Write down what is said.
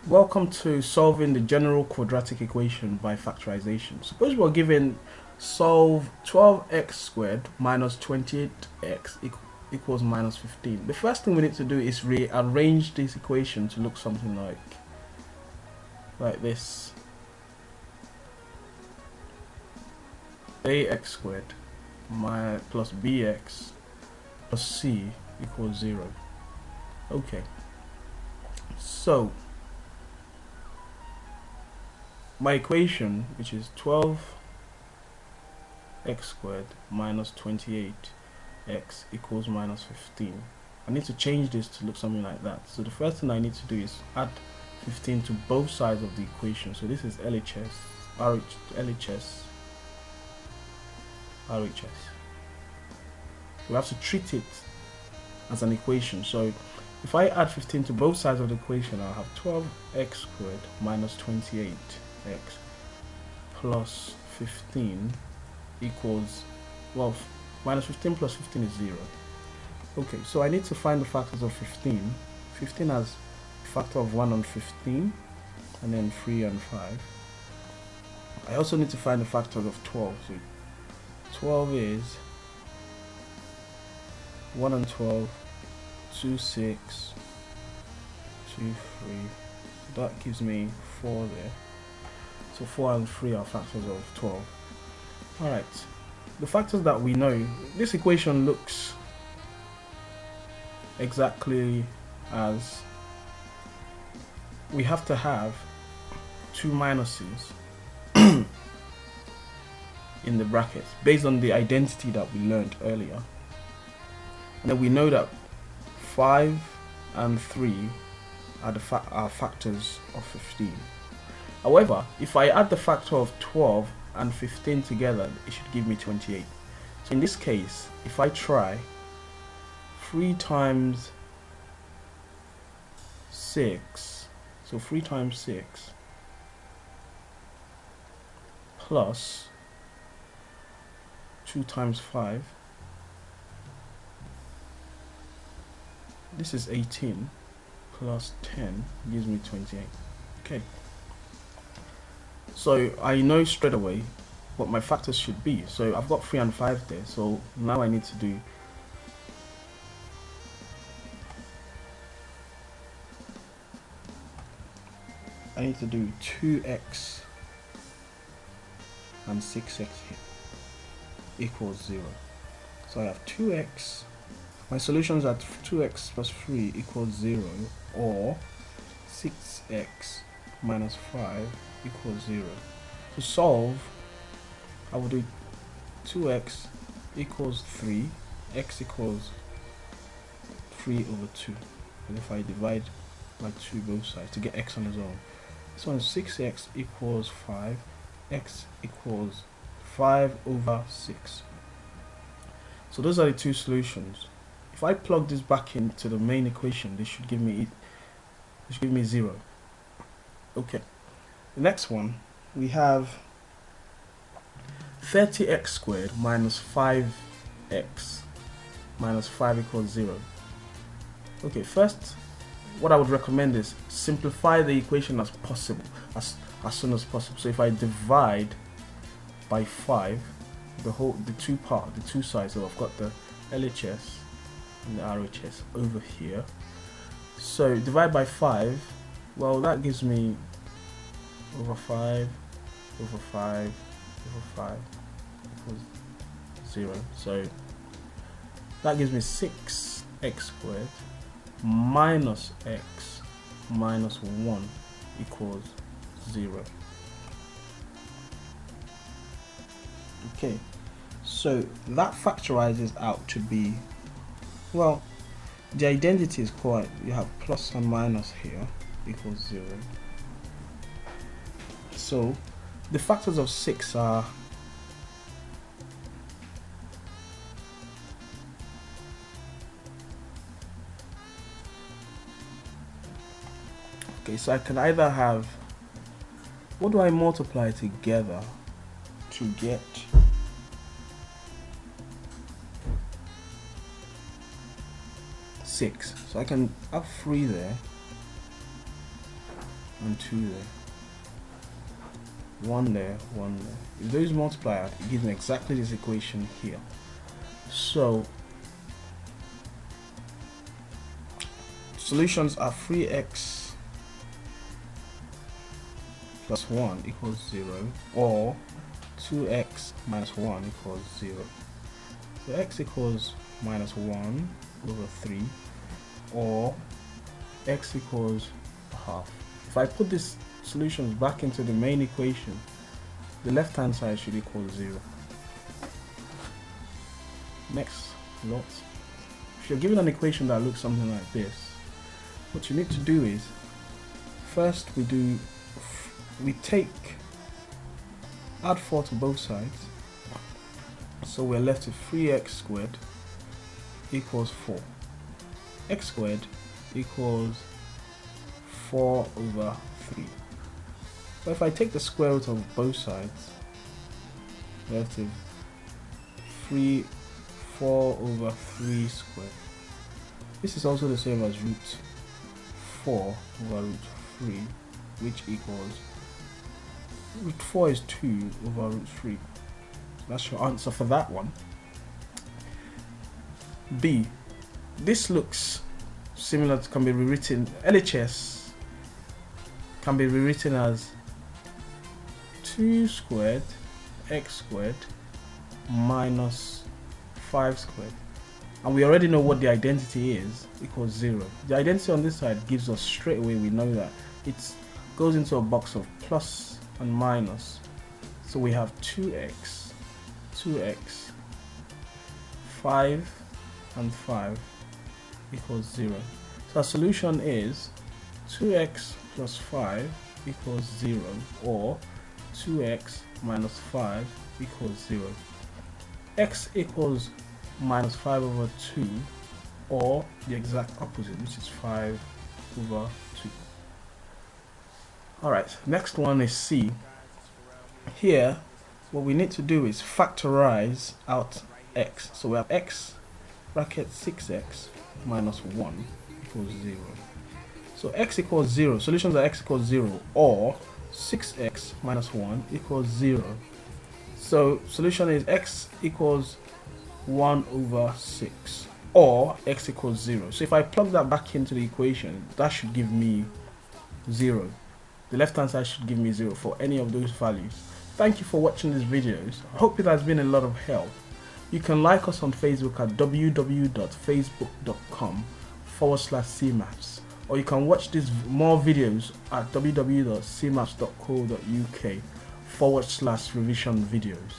Welcome to solving the general quadratic equation by factorization. Suppose we're given solve 12x squared minus 28x equals minus 15. The first thing we need to do is rearrange this equation to look something like this. ax squared plus bx plus c equals 0. Okay, so my equation, which is 12x squared minus 28x equals minus 15. I need to change this to look something like that. So the first thing I need to do is add 15 to both sides of the equation. So this is LHS, LHS. We have to treat it as an equation. So if I add 15 to both sides of the equation, I'll have 12x squared minus 28x plus 15 equals, well, minus 15 plus 15 is 0. Okay, so I need to find the factors of 15. 15 has a factor of 1 and 15, and then 3 and 5. I also need to find the factors of 12. So 12 is 1 and 12, 2, 6, 2, 3. That gives me 4 there. So 4 and 3 are factors of 12. Alright, the factors that we know, this equation looks exactly as we have to have 2 minuses in the brackets based on the identity that we learned earlier. And then we know that 5 and 3 are factors of 15. However, if I add the factor of 12 and 15 together, it should give me 28. So in this case, if I try 3 times 6, so 3 times 6 plus 2 times 5, this is 18 plus 10 gives me 28. Okay. So I know straight away what my factors should be. So I've got 3 and 5 there. So now I need to do I need to do 2x and 6x equals 0. So I have 2x. My solutions are 2x plus 3 equals 0, or 6x minus 5 equals 0. To solve, I will do 2x equals 3, x equals 3 over 2. And if I divide by 2 both sides to get x on its own, this one is 6x equals 5, x equals 5 over 6. So those are the two solutions. If I plug this back into the main equation, this should give me 0. Okay. The next one, we have 30x squared minus 5x minus 5 equals 0. Okay, first, what I would recommend is simplify the equation as possible, as soon as possible. So if I divide by 5, the two sides, so I've got the LHS and the RHS over here. So divide by 5, well, that gives me over 5 over 5 over 5 equals 0. So that gives me 6x squared minus x minus 1 equals 0. Okay, so that factorizes out to be, well, the identity is quite, you have plus and minus here equals 0. So the factors of 6 are okay, so I can either have, what do I multiply together to get So I can have 3 there and 2 there. 1 there, 1 there. If those multiply out, it gives me exactly this equation here. So solutions are 3x plus 1 equals 0, or 2x minus 1 equals 0. So x equals minus 1 over 3, or x equals half. If I put these solutions back into the main equation, the left hand side should equal 0. Next lot. If you're given an equation that looks something like this, what you need to do is, first we take add 4 to both sides, so we're left with 3x squared equals 4. X squared equals 4 over 3. But if I take the square root of both sides, we're left with 4 over 3 squared. This is also the same as root 4 over root 3, which equals root 4 is 2 over root 3. So that's your answer for that one. B. This looks similar to, can be rewritten, LHS can be rewritten as 2 squared x squared minus 5 squared. And we already know what the identity is, equals 0. The identity on this side gives us straight away, we know that it goes into a box of plus and minus. So we have 2x, 5 and 5 equals 0. So our solution is 2x plus 5 equals 0, or 2x minus 5 equals 0. X equals minus 5 over 2, or the exact opposite, which is 5 over 2. Alright, next one is C. Here, what we need to do is factorize out x. So we have x bracket 6x minus 1 equals 0. So x equals 0. Solutions are x equals 0, or 6x minus 1 equals 0. So solution is x equals 1 over 6, or x equals 0. So if I plug that back into the equation, that should give me 0. The left hand side should give me 0 for any of those values. Thank you for watching these videos. I hope it has been a lot of help. You can like us on Facebook at www.facebook.com/cmaths, or you can watch these more videos at www.cmaths.co.uk/revision videos.